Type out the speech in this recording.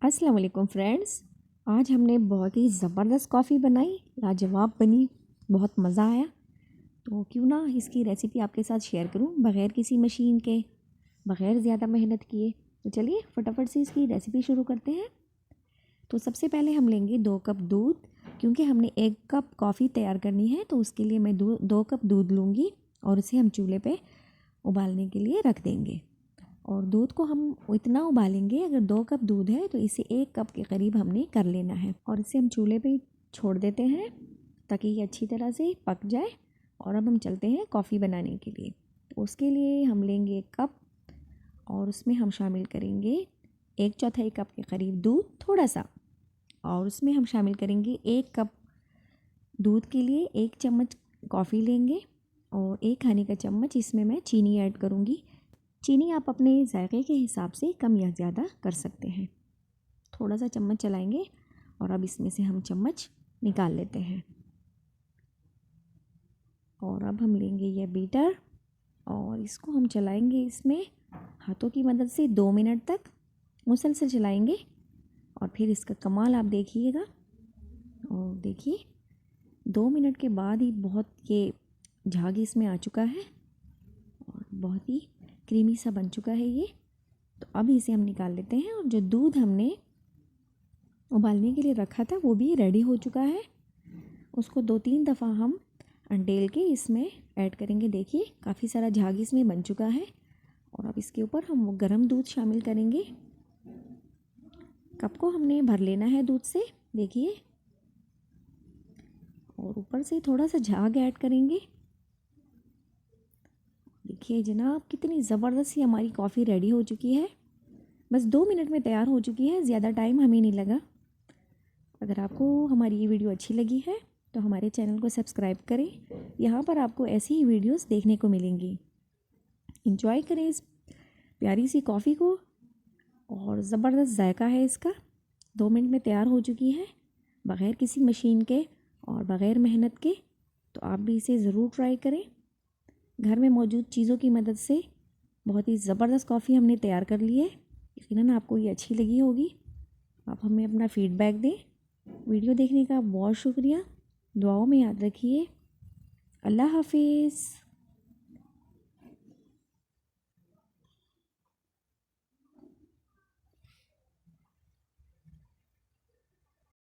अस्सलाम वालेकुम फ्रेंड्स। आज हमने बहुत ही ज़बरदस्त कॉफ़ी बनाई, लाजवाब बनी, बहुत मज़ा आया। तो क्यों ना इसकी रेसिपी आपके साथ शेयर करूं बग़ैर किसी मशीन के, बग़ैर ज़्यादा मेहनत किए। तो चलिए फटाफट से इसकी रेसिपी शुरू करते हैं। तो सबसे पहले हम लेंगे 2 कप दूध, क्योंकि हमने 1 कप कॉफ़ी तैयार करनी है तो उसके लिए मैं 2 कप दूध लूँगी और उसे हम चूल्हे पे उबालने के लिए रख देंगे। और दूध को हम इतना उबालेंगे, अगर 2 कप दूध है तो इसे 1 कप के करीब हमने कर लेना है। और इसे हम चूल्हे पे छोड़ देते हैं ताकि ये अच्छी तरह से पक जाए। और अब हम चलते हैं कॉफ़ी बनाने के लिए। तो उसके लिए हम लेंगे 1 कप और उसमें हम शामिल करेंगे 1/4 कप के करीब दूध थोड़ा सा। और उसमें हम शामिल करेंगे 1 कप दूध के लिए 1 चम्मच कॉफ़ी लेंगे और 1 खाने का चम्मच इसमें मैं चीनी ऐड करूँगी। चीनी आप अपने जायके के हिसाब से कम या ज़्यादा कर सकते हैं। थोड़ा सा चम्मच चलाएंगे और अब इसमें से हम चम्मच निकाल लेते हैं। और अब हम लेंगे ये बीटर और इसको हम चलाएंगे इसमें हाथों की मदद से 2 मिनट तक मुसलसल चलाएंगे। और फिर इसका कमाल आप देखिएगा। और देखिए 2 मिनट के बाद ही बहुत ये झाग इसमें आ चुका है और बहुत ही क्रीमी सा बन चुका है ये। तो अब इसे हम निकाल लेते हैं और जो दूध हमने उबालने के लिए रखा था वो भी रेडी हो चुका है। उसको 2-3 दफ़ा हम अंडेल के इसमें ऐड करेंगे। देखिए काफ़ी सारा झाग इसमें बन चुका है। और अब इसके ऊपर हम वो गर्म दूध शामिल करेंगे। कप को हमने भर लेना है दूध से, देखिए। और ऊपर से थोड़ा सा झाग ऐड करेंगे। देखिए जनाब कितनी ज़बरदस्त सी हमारी कॉफ़ी रेडी हो चुकी है। बस 2 मिनट में तैयार हो चुकी है, ज़्यादा टाइम हमें नहीं लगा। अगर आपको हमारी ये वीडियो अच्छी लगी है तो हमारे चैनल को सब्सक्राइब करें। यहाँ पर आपको ऐसी ही वीडियोस देखने को मिलेंगी। एंजॉय करें इस प्यारी सी कॉफ़ी को और ज़बरदस्त जायका है इसका। 2 मिनट में तैयार हो चुकी है बग़ैर किसी मशीन के और बग़ैर मेहनत के। तो आप भी इसे ज़रूर ट्राई करें। घर में मौजूद चीज़ों की मदद से बहुत ही ज़बरदस्त कॉफ़ी हमने तैयार कर ली है। यकीनन आपको ये अच्छी लगी होगी। आप हमें अपना फ़ीडबैक दें। वीडियो देखने का बहुत शुक्रिया। दुआओं में याद रखिए। अल्लाह हाफिज़।